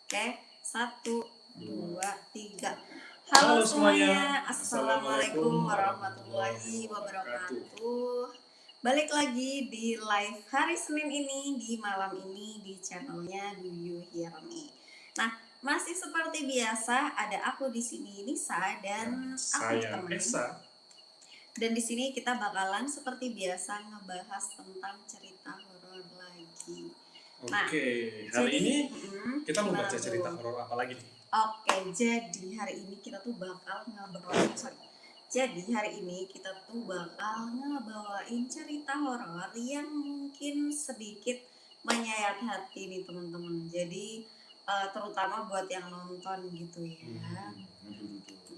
Oke, 1, 2, 3. Halo Halo semuanya, semuanya, Assalamualaikum Assalamualaikum warahmatullahi warahmatullahi wabarakatuh. wabarakatuh. Balik lagi di live hari Senin ini, di malam ini, di channelnya Do You Hear Me. Nah, masih seperti biasa, ada aku di sini Nisa dan aku Saya ditemani. Esa. Dan di sini kita bakalan seperti biasa ngebahas tentang cerita horor lagi. Nah, Oke, hari jadi, ini kita mau gimana baca cerita tuh? horor apa lagi nih? Oke, jadi hari ini kita tuh bakal ngebawain cerita horor yang mungkin sedikit menyayat hati nih teman-teman. Jadi terutama buat yang nonton gitu ya.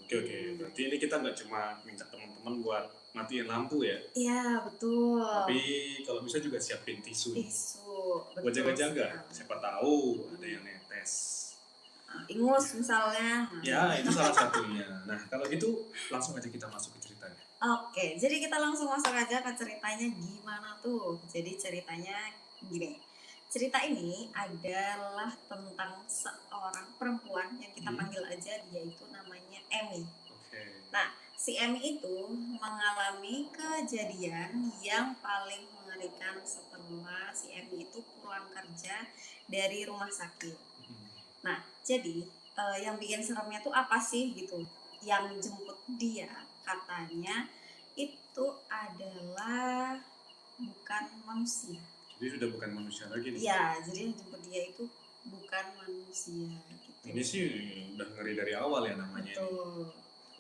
Oke, berarti ini kita nggak cuma minta teman-teman buat matiin lampu ya, Iya, betul. tapi kalau bisa juga siapin tisu nih. Tisu, Buat betul jaga-jaga, sekali. siapa tahu ada yang netes. Ingus misalnya. Ya, itu salah satunya. Nah, kalau gitu langsung aja kita masuk ke ceritanya. Oke, jadi kita langsung masuk aja ke ceritanya gimana tuh. Jadi ceritanya gini. Cerita ini adalah tentang seorang perempuan yang kita panggil aja dia itu namanya Emmy. Oke. Nah, si Emmy itu mengalami kejadian yang paling mengerikan setelah si Emmy itu pulang kerja dari rumah sakit. Nah, jadi yang bikin seremnya tuh apa sih gitu? Yang jemput dia katanya itu adalah bukan manusia. Jadi sudah bukan manusia lagi nih. Iya, jadi yang jemput dia itu bukan manusia gitu. Ini sih udah ngeri dari awal ya namanya. Betul.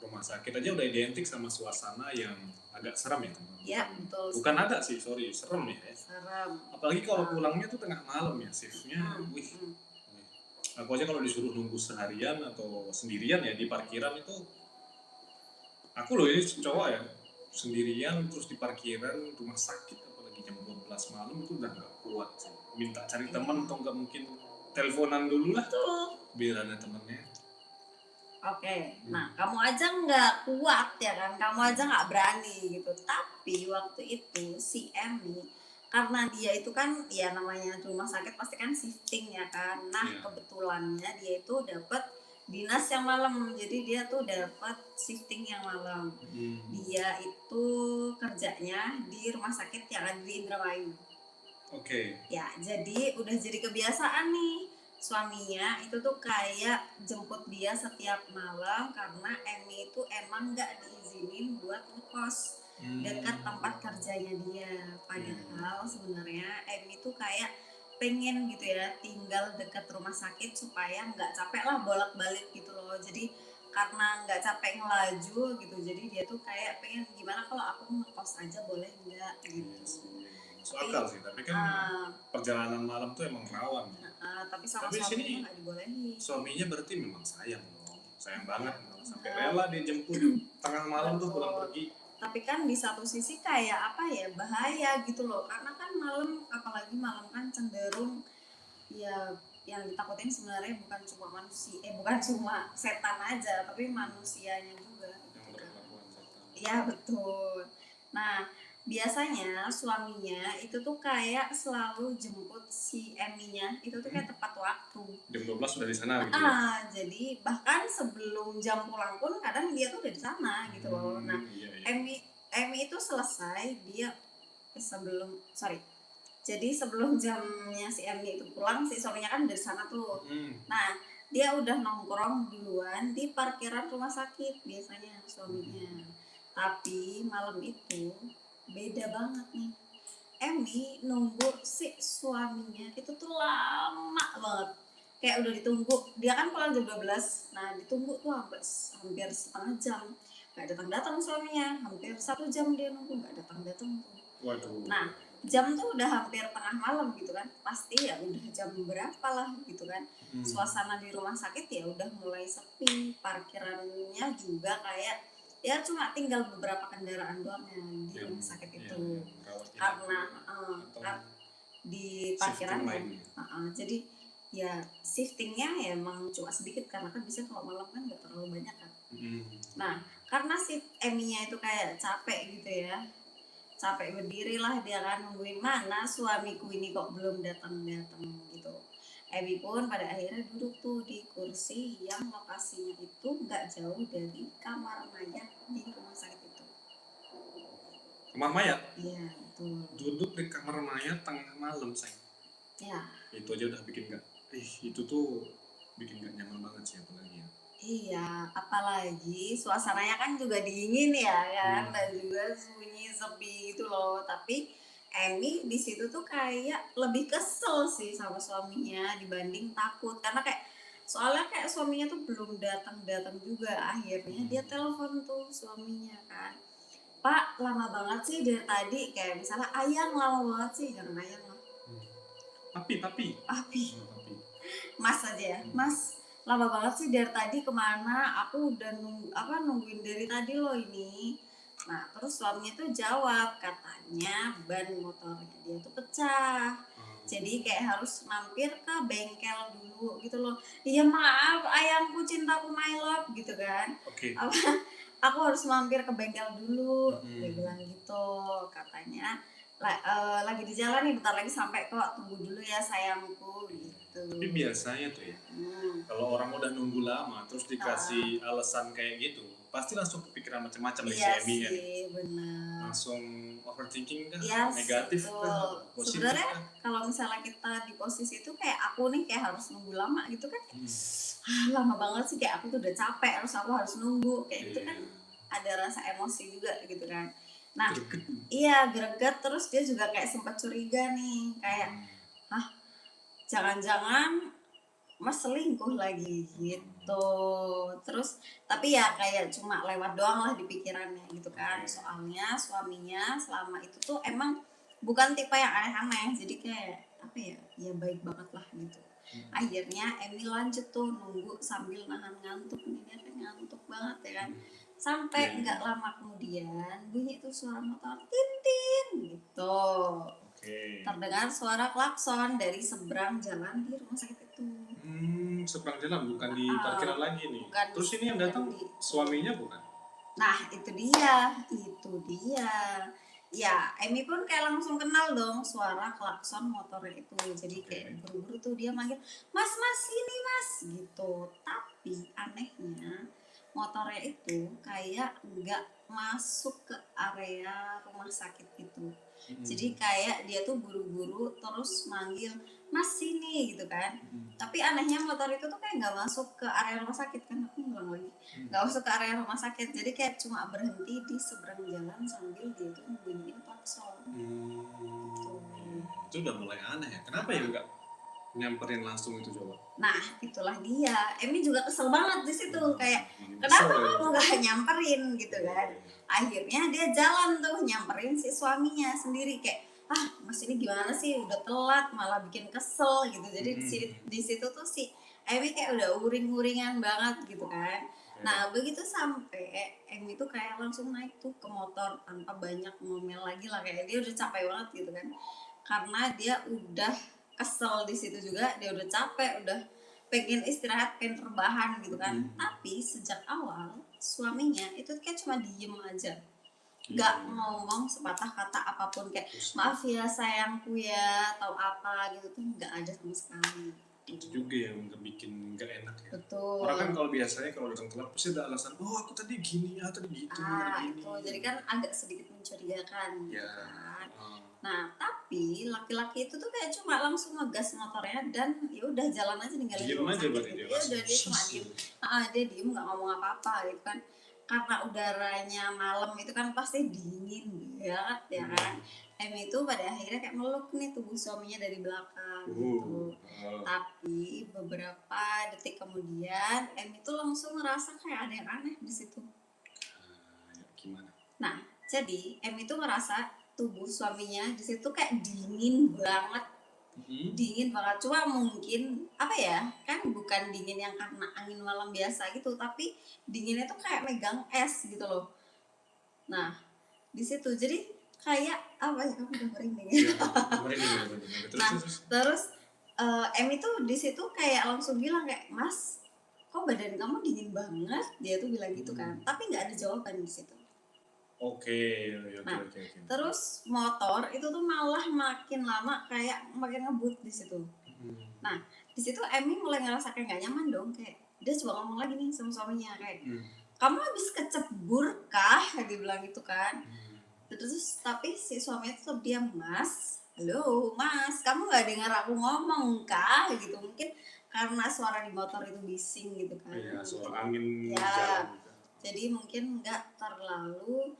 Rumah sakit aja udah identik sama suasana yang agak serem ya teman-teman. Ya, betul. Bukan agak sih, sorry, serem ya. Serem. Apalagi kalau pulangnya tuh tengah malam ya, shiftnya. Aku aja kalau disuruh nunggu seharian atau sendirian ya di parkiran itu, aku loh ini cowok ya, sendirian terus di parkiran rumah sakit apalagi jam 12 malam itu udah nggak kuat sih. Minta cari teman atau nggak mungkin teleponan dulu lah. Biar ada temennya. Oke, nah kamu aja nggak kuat ya kan, kamu aja nggak berani gitu. Tapi waktu itu si Emmy, karena dia itu kan ya namanya rumah sakit pasti kan shifting ya kan. Nah kebetulannya dia itu dapat dinas yang malam, jadi dia tuh dapat shifting yang malam. Dia itu kerjanya di rumah sakit yang ada di Indramayu. Oke. Ya, jadi udah jadi kebiasaan nih. Suaminya itu tuh kayak jemput dia setiap malam karena Emmy itu emang nggak diizinin buat ngekos dekat tempat kerjanya dia. Padahal sebenarnya Emmy tuh kayak pengen gitu ya tinggal dekat rumah sakit supaya nggak capek lah bolak-balik gitu loh. Jadi karena nggak capek ngelaju gitu, jadi dia tuh kayak pengen gimana kalau aku ngekos aja boleh nggak gitu. Masuk akal sih, tapi kan perjalanan malam tuh emang rawan. Tapi sama Tapi suaminya sini nggak dibolehin. suaminya berarti memang sayang dong, sayang banget sampai rela dia jemput tengah malam tuh pulang pergi. Tapi kan di satu sisi kayak apa ya, bahaya gitu loh, karena kan malam, apalagi malam kan cenderung ya yang ditakutin sebenarnya bukan cuma manusia, bukan cuma setan aja, tapi manusianya juga. Iya betul. Nah biasanya suaminya itu tuh kayak selalu jemput si Emmy-nya itu tuh kayak tepat waktu. Jam 12 sudah di sana gitu. Jadi bahkan sebelum jam pulang pun kadang dia tuh udah di sana gitu loh. Nah, Emmy itu selesai dia jadi sebelum jamnya si Emmy itu pulang, si suaminya kan dari sana tuh. Nah, dia udah nongkrong duluan di parkiran rumah sakit biasanya suaminya. Tapi malam itu beda banget nih. Emmy nunggu si suaminya itu tuh lama banget. Kayak udah ditunggu. Dia kan pulang jam 12. Nah, ditunggu tuh hampir setengah jam. Gak datang-datang suaminya. Hampir 1 jam dia nunggu gak datang-datang tuh. Waduh. Nah, jam tuh udah hampir tengah malam gitu kan. Pasti ya udah jam berapa lah gitu kan. Suasana di rumah sakit ya udah mulai sepi. Parkirannya juga kayak ya cuma tinggal beberapa kendaraan doang yang di rumah sakit itu karena di parkiran jadi ya shiftingnya ya emang cuma sedikit karena kan bisa kalau malam kan nggak terlalu banyak kan. Nah karena si Emmy-nya itu kayak capek gitu ya, capek berdiri lah dia kan nungguin mana suamiku ini kok belum datang gitu. Emi pun pada akhirnya duduk tuh di kursi yang lokasinya itu nggak jauh dari kamar mayat di rumah sakit itu. Kamar mayat? Iya, betul. Duduk di kamar mayat tengah malam, sayang. Ya. Itu aja udah bikin nggak, itu tuh bikin nggak nyaman banget sih, apalagi ya. Iya, apalagi suasananya kan juga dingin ya kan, dan juga sunyi sepi gitu loh. Tapi Emi di situ tuh kayak lebih kesel sih sama suaminya dibanding takut, karena kayak soalnya kayak suaminya tuh belum datang juga. Akhirnya dia telepon tuh suaminya kan, Pak lama banget sih dari tadi, kayak misalnya Ayang lama banget sih, jangan Ayang lah, Papi Mas aja ya, Mas lama banget sih dari tadi kemana, aku udah nungguin dari tadi loh ini. Nah terus suaminya tuh jawab, katanya ban motornya dia tuh pecah, jadi kayak harus mampir ke bengkel dulu gitu loh. Iya maaf ayangku, cintaku, my love gitu kan. Aku harus mampir ke bengkel dulu, dia bilang gitu. Katanya lagi di jalan nih, bentar lagi sampai kok, tunggu dulu ya sayangku gitu. Tapi biasanya tuh ya, kalau orang udah nunggu lama terus dikasih alasan kayak gitu, pasti langsung kepikiran macam-macam nih si Emi ya. Benar. Langsung overthinking kan, negatif kan, positif. Sebenarnya kalau misalnya kita di posisi itu kayak aku nih, kayak harus nunggu lama gitu kan. Lama banget sih, kayak aku tuh udah capek, terus aku harus nunggu kayak gitu kan, ada rasa emosi juga gitu kan. Nah, iya greget, terus dia juga kayak sempat curiga nih, kayak jangan-jangan Mas selingkuh lagi gitu. Terus tapi ya kayak cuma lewat doang lah di pikirannya gitu kan. Soalnya suaminya selama itu tuh emang bukan tipe yang aneh-aneh, jadi kayak apa ya, ya baik banget lah gitu. Akhirnya Emi lanjut tuh nunggu sambil nahan ngantuk nih, dia kan ngantuk banget ya kan. Sampai nggak lama kemudian bunyi tuh suara motor tintin gitu. Terdengar suara klakson dari seberang jalan di rumah sakit itu. Seberang jalan, bukan di parkiran lagi nih. Bukan. Terus ini yang datang suaminya bukan? Nah itu dia. Ya Emi pun kayak langsung kenal dong suara klakson motor itu. Jadi kayak buru-buru tuh dia manggil, Mas sini Mas gitu. Tapi anehnya motornya itu kayak nggak masuk ke area rumah sakit itu. Jadi kayak dia tuh buru-buru terus manggil, Mas sini gitu kan. Tapi anehnya motor itu tuh kayak nggak masuk ke area rumah sakit kan, aku ngulang lagi, nggak masuk ke area rumah sakit. Jadi kayak cuma berhenti di seberang jalan sambil dia tuh bunyiin klakson. Itu udah mulai aneh ya. Kenapa ya nggak nyamperin langsung itu coba? Nah itulah dia, Emi juga kesel banget di situ, kayak kenapa kamu nggak nyamperin gitu kan. Akhirnya dia jalan tuh nyamperin si suaminya sendiri, kayak Mas ini gimana sih, udah telat malah bikin kesel gitu. Jadi di situ tuh si Emi kayak udah uring-uringan banget gitu kan. Nah begitu sampai Emi tuh kayak langsung naik tuh ke motor tanpa banyak ngomel lagi lah, kayak dia udah capek banget gitu kan, karena dia udah kesel di situ juga, dia udah capek, udah pengen istirahat, pengen rebahan gitu kan. Tapi sejak awal suaminya itu kayak cuma diem aja, nggak ngomong sepatah kata apapun, kayak maaf ya sayangku ya atau apa gitu tuh nggak ada sama sekali. Itu juga yang bikin nggak enak ya. Betul. Orang kan kalau biasanya kalau datang telat pasti ada alasan, aku tadi gini ya, tadi gitu, tadi gini. Itu jadi kan agak sedikit mencurigakan gitu kan. Nah tapi laki-laki itu tuh kayak cuma langsung ngegas motornya dan ya udah jalan aja, ninggalin rumah sakit gitu. Ya udah dia cuma diem, dia diem nggak ngomong apa-apa gitu kan, karena udaranya malam itu kan pasti dingin banget ya kan. Emi itu pada akhirnya kayak meluk nih tubuh suaminya dari belakang gitu. Tapi beberapa detik kemudian Emi itu langsung ngerasa kayak ada yang aneh di situ. Gimana? Nah jadi Emi itu ngerasa tubuh suaminya di situ kayak dingin banget. Dingin banget, cuma mungkin apa ya, kan bukan dingin yang karena angin malam biasa gitu, tapi dinginnya tuh kayak megang es gitu loh. Nah di situ jadi kayak apa ya, kamu udah merinding ya? Nah terus Emi tuh di situ kayak langsung bilang kayak, Mas kok badan kamu dingin banget, dia tuh bilang gitu kan, tapi nggak ada jawaban di situ. Nah, terus motor itu tuh malah makin lama kayak makin ngebut di situ. Nah, di situ Emmy mulai ngerasa kayak gak nyaman dong, kayak dia coba ngomong lagi nih sama suaminya kayak kamu habis kecebur kah, dia bilang gitu kan. Terus tapi si suaminya tuh diam, Mas, halo Mas, kamu nggak dengar aku ngomong kah gitu. Mungkin karena suara di motor itu bising gitu kan. Iya, suara angin ya, jalan gitu. Jadi mungkin nggak terlalu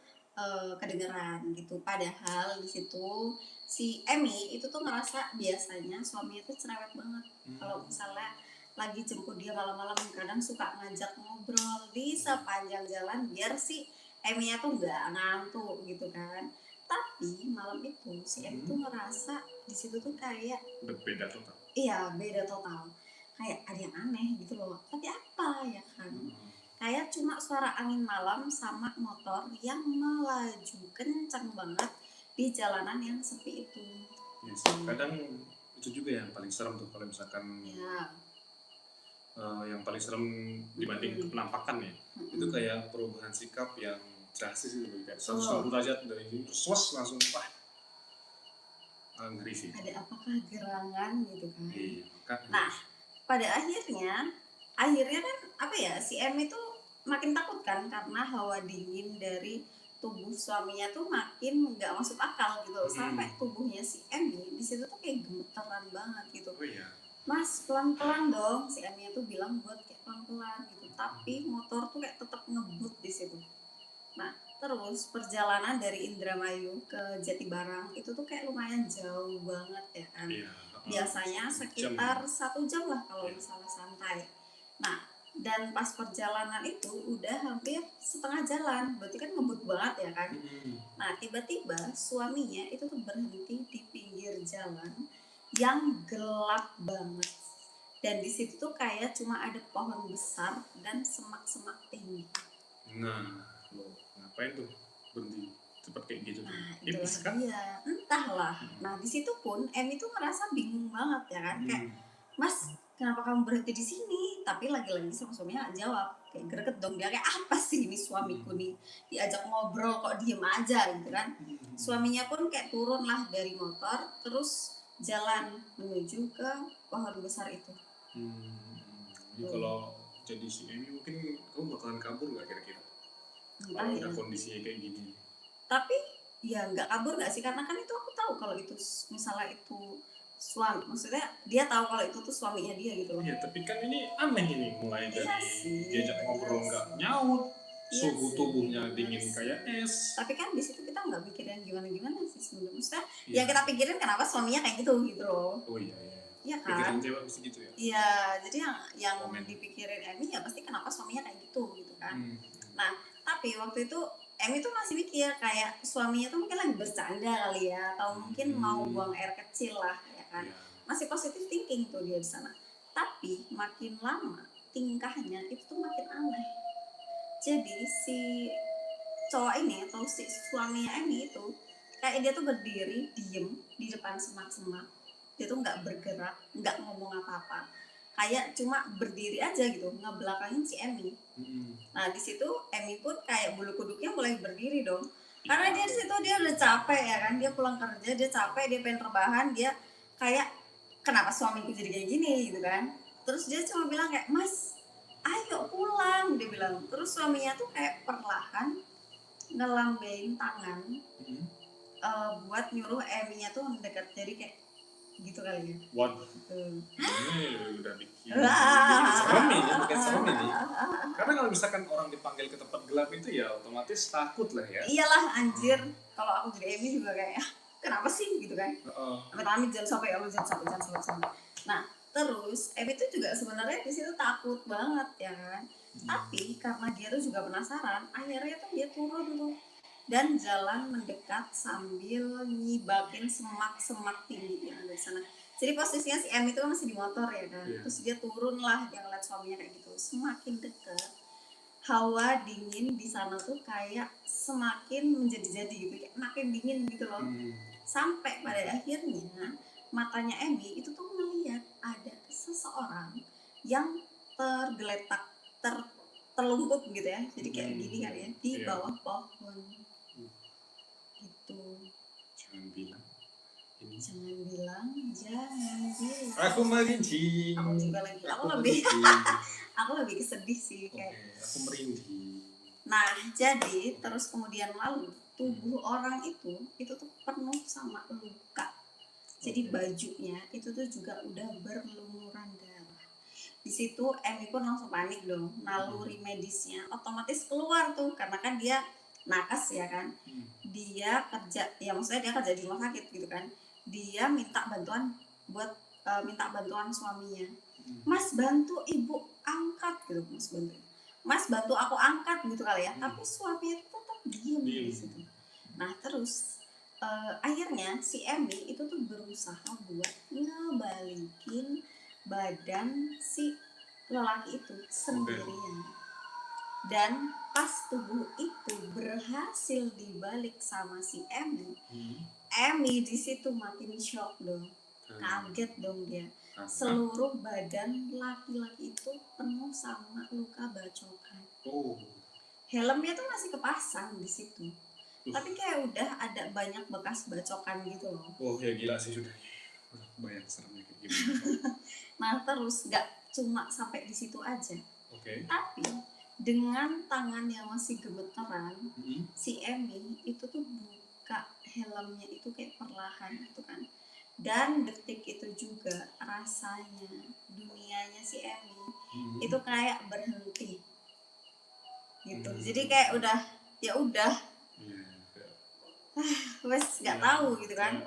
kedengeran gitu. Padahal di situ si Emmy itu tuh ngerasa biasanya suaminya tuh cerewet banget. Kalau misalnya lagi jemput dia malam-malam, kadang suka ngajak ngobrol di sepanjang jalan biar si Emmy-nya tuh nggak ngantuk gitu kan. Tapi malam itu si Emmy tuh ngerasa di situ tuh kayak beda total. Iya, beda total. Kayak ada yang aneh gitu loh. Tapi apa ya kan? Kayak cuma suara angin malam sama motor yang melaju kencang banget di jalanan yang sepi itu. Yes. Kadang itu juga yang paling serem tuh kalau misalkan yang paling serem dibanding penampakan ya. Itu kayak perubahan sikap yang drastis gitu, kayak 180 derajat dari terus langsung ngeri sih. Ada apakah gerangan gitu kan? Iya, nah, pada akhirnya kan apa ya, si M itu makin takut kan karena hawa dingin dari tubuh suaminya tuh makin nggak masuk akal gitu. Sampai tubuhnya si M di situ tuh kayak gemeteran banget gitu. Mas, pelan-pelan dong, si M-nya tuh bilang buat kayak pelan-pelan gitu. Tapi motor tuh kayak tetap ngebut di situ. Nah, terus perjalanan dari Indramayu ke Jatibarang itu tuh kayak lumayan jauh banget ya kan. Biasanya sekitar 1 jam lah kalau misalnya santai. Nah, dan pas perjalanan itu udah hampir setengah jalan, berarti kan ngebut banget ya kan. Nah, tiba-tiba suaminya itu tuh berhenti di pinggir jalan yang gelap banget. Dan di situ tuh kayak cuma ada pohon besar dan semak-semak tinggi. Nah, ngapain tuh berhenti cepat kayak gitu? Nah, itulah kan? Dia, entahlah. Nah, di situ pun M itu ngerasa bingung banget ya kan, kayak Mas, kenapa kamu berhenti di sini? Tapi lagi-lagi sama suaminya gak jawab, kayak greget dong dia, kayak apa sih ini suamiku nih, diajak ngobrol kok diem aja gitu kan. Suaminya pun kayak turun lah dari motor, terus jalan menuju ke pohon besar itu. Jadi kalau jadi si Emi mungkin kamu bakalan kabur gak kira-kira? Kalau udah kondisinya kayak gini. Tapi ya nggak kabur nggak sih, karena kan itu aku tahu kalau itu misalnya itu suami, maksudnya dia tahu kalau itu tuh suaminya dia gitu loh. Iya, tapi kan ini aneh ini, mulai dari diajak ngobrol nggak nyaut, suhu tubuhnya dingin kayak es. Tapi kan di situ kita nggak pikirin gimana sih sebenarnya, maksudnya yang kita pikirin kenapa suaminya kayak gitu loh. Oh iya. Iya kan? Pikiran cewek mesti gitu ya? Iya, jadi yang dipikirin Emmy ya pasti kenapa suaminya kayak gitu kan. Nah, tapi waktu itu Emmy tuh masih mikir kayak suaminya tuh mungkin lagi bercanda kali ya, atau mungkin mau buang air kecil lah ya kan. Masih positif thinking tuh dia di sana. Tapi makin lama tingkahnya itu tuh makin aneh. Jadi si cowok ini atau si suaminya Emmy itu kayak dia tuh berdiri diem di depan semak-semak. Dia tuh nggak bergerak, nggak ngomong apa-apa, kayak cuma berdiri aja gitu ngebelakangin si Emmy. Nah di situ Emmy pun kayak bulu kuduknya mulai berdiri dong, karena dia di situ dia udah capek ya kan, dia pulang kerja dia capek, dia pengen rebahan, dia kayak kenapa suamiku jadi kayak gini gitu kan. Terus dia cuma bilang kayak Mas ayo pulang, dia bilang. Terus suaminya tuh kayak perlahan ngelambein tangan buat nyuruh Emmy-nya tuh mendekat, jadi kayak gitu kali ya. Waduh, ini udah bikin serem ini. Karena kalau misalkan orang dipanggil ke tempat gelap itu ya otomatis takut lah ya. Iyalah anjir, kalau aku jadi Emmy juga kayak kenapa sih gitu kan. Amit-amit jangan sampai. Nah terus Emmy tuh juga sebenarnya di situ takut banget ya kan. Tapi karena dia tuh juga penasaran, akhirnya tuh dia turun tuh dan jalan mendekat sambil nyibakin semak-semak tinggi yang ada di sana. Jadi posisinya si M itu kan masih di motor ya kan. Terus dia turun lah, dia ngeliat suaminya kayak gitu. Semakin dekat, hawa dingin di sana tuh kayak semakin menjadi-jadi gitu, kayak makin dingin gitu loh. Sampai pada akhirnya matanya Emmy itu tuh melihat ada seseorang yang tergeletak, terlungkup gitu ya. Jadi kayak gini kali ya, di bawah pohon. Gitu. Jangan bilang Jangan bilang, jangan bilang. Aku merinding. Aku juga lagi. Aku lebih kesedih sih kayak. Aku merinding. Nah, jadi terus kemudian lalu tubuh orang itu tuh penuh sama luka. Jadi bajunya itu tuh juga udah berlumuran darah. Di situ Emi pun langsung panik dong. Naluri medisnya otomatis keluar tuh karena kan dia nakes ya kan. Dia kerja, ya maksudnya dia kerja di rumah sakit gitu kan. Dia minta bantuan buat minta bantuan suaminya. Mas bantu ibu angkat gitu, Mas bantu aku angkat gitu kali ya. Tapi suaminya tetap diam di situ. Nah terus akhirnya si Emi itu tuh berusaha buat ngebalikin badan si lelaki itu sendirian. Dan pas tubuh itu berhasil dibalik sama si Emi, Emi di situ makin shock dong, kaget dong dia. Seluruh badan laki-laki itu penuh sama luka bacokan. Helmnya tuh masih kepasang di situ. Tapi kayak udah ada banyak bekas bacokan gitu loh. Ya gila sih sudah. Banyak seremnya kayak gimana. Nah terus gak cuma sampai di situ aja. Tapi dengan tangan yang masih gemeteran, si Emi itu tuh buka helmnya itu kayak perlahan gitu kan. Dan detik itu juga rasanya dunianya si Emi itu kayak berhenti gitu. Jadi kayak udah ya udah wes nggak tahu gitu kan.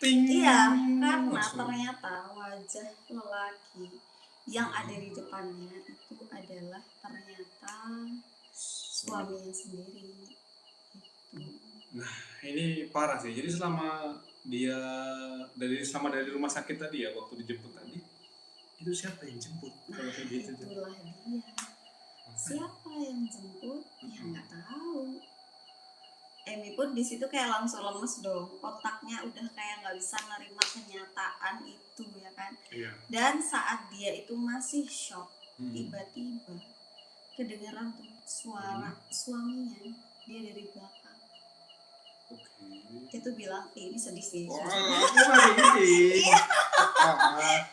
Iya, karena ternyata wajah lelaki yang ada di depannya itu adalah ternyata suaminya sendiri gitu. Nah ini parah sih. Jadi selama dia dari rumah sakit tadi ya, waktu dijemput tadi itu siapa yang jemput? Nah itulah dia. Siapa yang jemput? Ya nggak tahu. Emi pun di situ kayak langsung lemes dong, otaknya udah kayak nggak bisa nerima kenyataan itu ya kan. Dan saat dia itu masih shock, tiba-tiba kedengeran tuh suara suaminya dia dari belakang. Dia tuh bilang, ini sedih sih.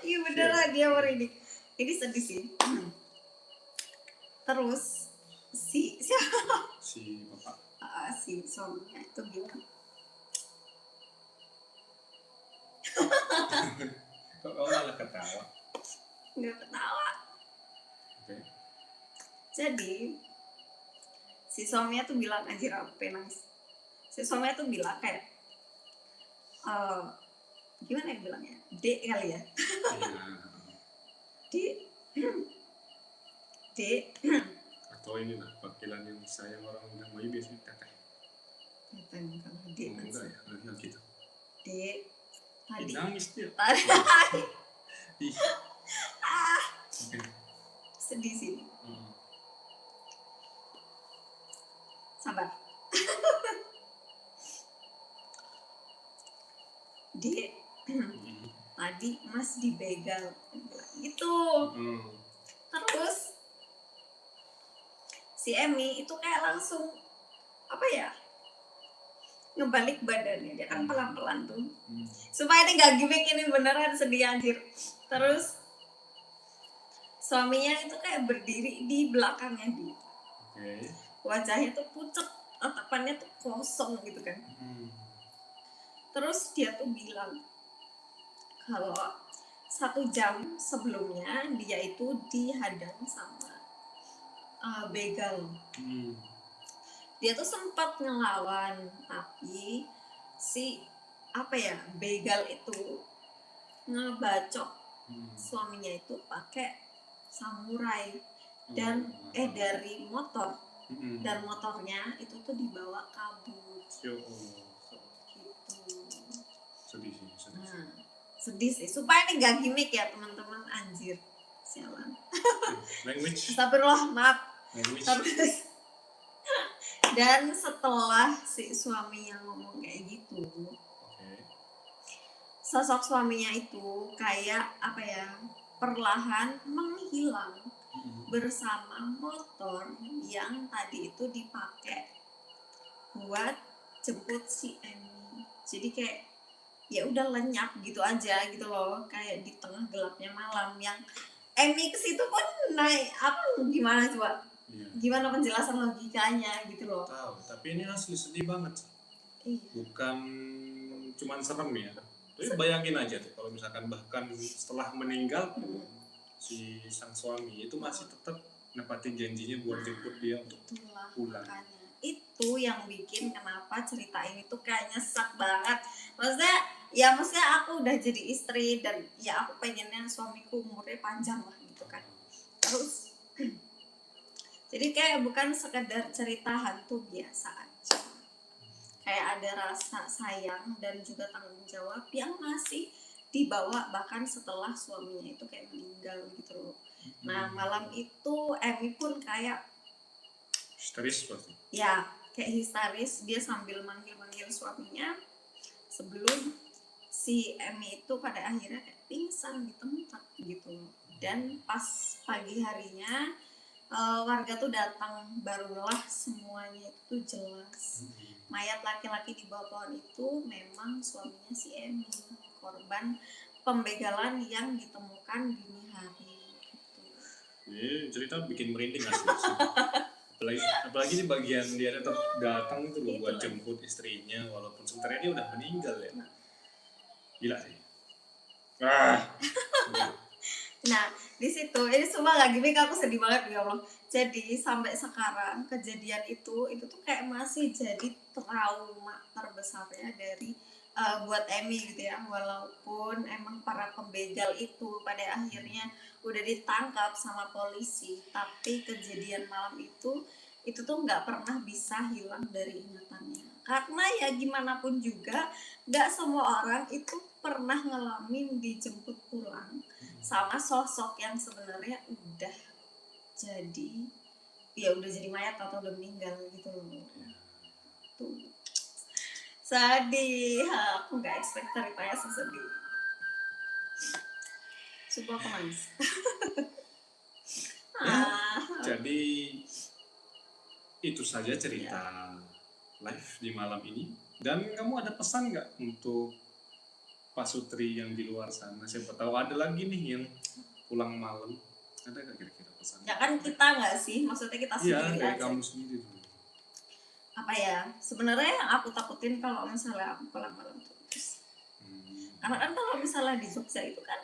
Iya beneran dia merinding. Ini sedih sih. Terus si bapak. Si suaminya itu bilang kok malah ketawa? Nggak ketawa. Jadi si suaminya tuh bilang, anjir apa nangis. Si suaminya tuh bilang kayak gimana ya bilangnya, dek kali ya. Dek atau inilah panggilan yang sayang orang udah bayi biasanya teteh. Teteh kalau dek enggak ya, enggak gitu. Dek tadi nangis dia. Sedih sih. Sabar. Dek tadi Mas dibegal gitu. Terus si Emi itu kayak langsung apa ya, ngebalik badannya. Dia kan pelan-pelan tuh supaya ini gak gimmick, ini beneran sedih anjir. Terus suaminya itu kayak berdiri di belakangnya dia. Wajahnya tuh pucet, tatapannya tuh kosong gitu kan. Terus dia tuh bilang kalau 1 jam sebelumnya dia itu dihadang sama begal. Dia tuh sempat ngelawan, tapi si begal itu ngebacok suaminya itu pakai samurai dan dari motor. Dan motornya itu tuh dibawa kabur. Gitu. Sedih sih. Supaya ini gak gimmick ya teman-teman, anjir. Sialan. Language. Astagfirullah, maaf. Language. Terus dan setelah si suami yang ngomong kayak gitu, sosok suaminya itu kayak perlahan menghilang bersama motor yang tadi itu dipakai buat jemput si Emi. Jadi kayak ya udah lenyap gitu aja gitu loh, kayak di tengah gelapnya malam. Yang Emmy ke situ pun naik apa gimana coba? Iya. Gimana penjelasan logikanya gitu loh. Tahu, tapi ini asli sedih banget. Iya. Bukan cuman serem ya. Tapi bayangin aja tuh kalau misalkan bahkan setelah meninggal si sang suami itu masih tetap nepatin janjinya buat jemput dia untuk pulang. Makanya itu yang bikin kenapa cerita ini tuh kayak nyesek banget. Maksudnya aku udah jadi istri dan ya aku pengennya suamiku umurnya panjang lah gitu kan. Terus jadi kayak bukan sekedar cerita hantu biasa aja, kayak ada rasa sayang dan juga tanggung jawab yang masih dibawa bahkan setelah suaminya itu kayak meninggal gitu loh. Nah malam itu Emmy pun kayak histeris pasti. Ya kayak histeris, dia sambil manggil-manggil suaminya sebelum si Emmy itu pada akhirnya kayak pingsan di tempat gitu. Dan pas pagi harinya warga tuh datang, barulah semuanya itu jelas. Mayat laki-laki di bawah pohon itu memang suaminya si Emmy, korban pembegalan yang ditemukan dini hari gitu. Ini cerita bikin merinding asli. apalagi di bagian dia tetap datang itu loh buat jemput istrinya walaupun sebenarnya dia udah meninggal ya. Gila sih. Nah di situ ini semua lagi nih aku sedih banget ya Allah. Jadi sampai sekarang kejadian itu tuh kayak masih jadi trauma terbesarnya dari buat Emmy gitu ya. Walaupun emang para pembegal itu pada akhirnya udah ditangkap sama polisi, tapi kejadian malam itu tuh nggak pernah bisa hilang dari ingatannya. Karena ya gimana pun juga nggak semua orang itu pernah ngalamin dijemput pulang sama sosok yang sebenarnya udah jadi mayat atau udah meninggal gitu loh. Tuh sedih, aku nggak expect ceritanya sesedih. Sumpah aku nangis. Jadi itu saja cerita live di malam ini. Dan kamu ada pesan nggak untuk Pak Sutri yang di luar sana? Siapa tahu ada lagi nih yang pulang malam. Ada nggak kira-kira pesan? Ya kan kita nggak sih, maksudnya kita sendiri aja. Iya, aja. kamu sendiri dulu. Apa ya? Sebenarnya yang aku takutin kalau misalnya aku pulang malam terus. Karena kan kalau misalnya di Jogja itu kan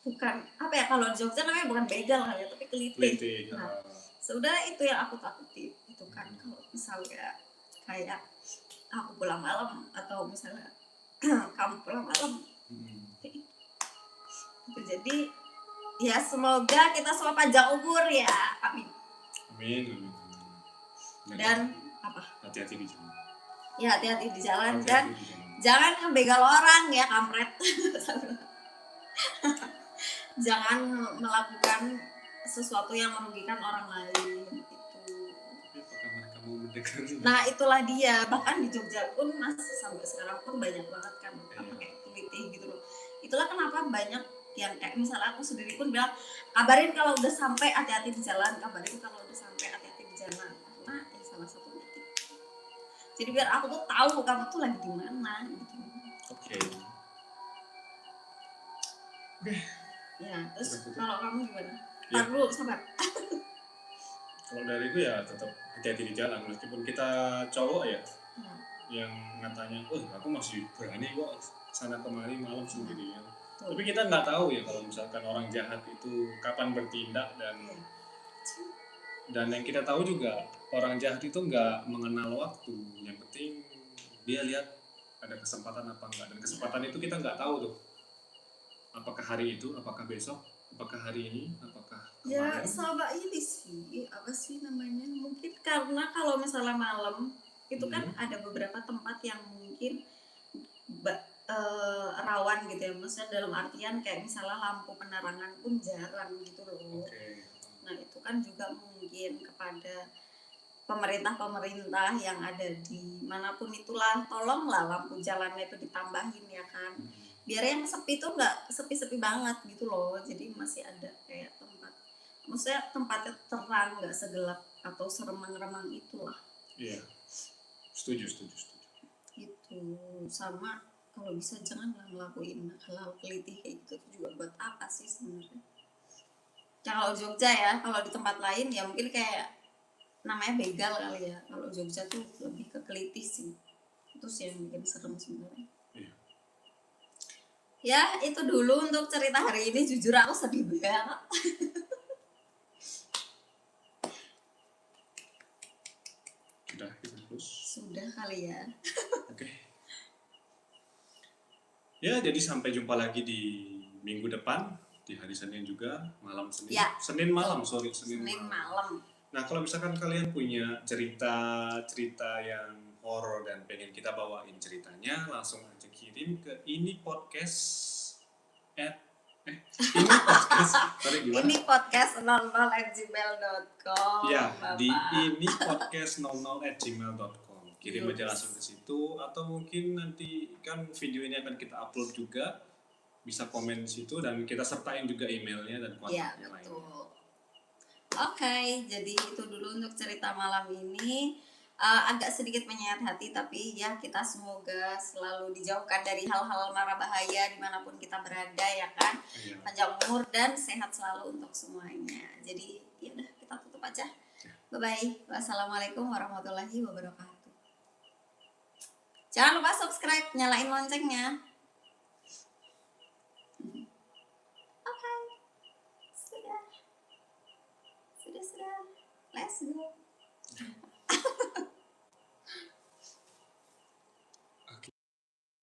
bukan apa ya, kalau di Jogja namanya bukan begal kan ya, tapi kelitih. Nah, sebenarnya itu yang aku takutin itu kan, kalau misalnya kayak aku pulang malam atau misalnya kamu pulang malam. Jadi ya semoga kita semua panjang umur ya, amin. Amin. Dan apa? Hati-hati di jalan. Ya hati-hati di jalan dan jangan ngebegal orang ya, kampret. Jangan melakukan sesuatu yang merugikan orang lain gitu. Apakah mereka mau mendengar? Nah itulah dia, bahkan di Jogja pun masih sampai sekarang pun banyak banget kan kayak kelitih gitu loh. Itulah kenapa banyak yang kayak misalnya aku sendiri pun bilang kabarin kalau udah sampai, hati-hati di jalan, kabarin kalau udah sampai, hati-hati di jalan, karena salah satunya itu. Jadi biar aku tuh tahu kamu tuh lagi di mana gitu. Oke. Ya, terus kalau kamu gimana? Tar dulu, sabar. Kalau dari itu ya tetap hati-hati di jalan, meskipun kita cowok ya, yang katanya, aku masih berani kok sana kemari malam sendirian. Tapi kita nggak tahu ya kalau misalkan orang jahat itu kapan bertindak, dan yang kita tahu juga orang jahat itu nggak mengenal waktu. Yang penting dia lihat ada kesempatan apa enggak, dan kesempatan itu kita nggak tahu tuh. Apakah hari itu, apakah besok, apakah hari ini, apakah kemarin? Ya sama ini sih, apa sih namanya, mungkin karena kalau misalnya malam itu kan ada beberapa tempat yang mungkin rawan gitu ya, maksudnya dalam artian kayak misalnya lampu penerangan pun jarang gitu loh. Nah itu kan juga mungkin kepada pemerintah yang ada di manapun itulah, tolonglah lampu jalannya itu ditambahin ya kan, biar yang sepi tuh nggak sepi-sepi banget gitu loh. Jadi masih ada kayak tempat, maksudnya tempatnya terang, nggak segelap atau seremang-remang itulah. Iya, setuju. Gitu. tuh. Sama kalau bisa jangan ngelakuin hal-hal kelitih kayak gitu tuh juga buat apa sih sebenarnya. Ya kalau Jogja ya, kalau di tempat lain ya mungkin kayak namanya begal kali ya. Kalau Jogja tuh lebih ke kelitih sih. Itu sih yang bikin serem sebenarnya. Iya. Ya itu dulu untuk cerita hari ini. Jujur aku sedih banget. Sudah kita terus. Sudah kali ya. Oke. Ya, jadi sampai jumpa lagi di minggu depan, di hari Senin juga, malam Senin. Ya. Senin malam. Senin malam. Nah, kalau misalkan kalian punya cerita yang horor dan pengen kita bawain ceritanya, langsung aja kirim ke ini podcast ini podcast 00@gmail.com. Ya, di ini podcast 00@gmail.com. Kirim aja langsung ke situ, atau mungkin nanti kan video ini akan kita upload juga, bisa komen di situ dan kita sertain juga emailnya dan kontaknya lainnya. Oke, jadi itu dulu untuk cerita malam ini. Agak sedikit menyayat hati, tapi ya kita semoga selalu dijauhkan dari hal-hal mara bahaya dimanapun kita berada ya kan. Iya. Panjang umur dan sehat selalu untuk semuanya. Jadi ya udah kita tutup aja. Bye bye. Wassalamualaikum warahmatullahi wabarakatuh. Jangan lupa subscribe, nyalain loncengnya. Oke. Sudah. Let's go.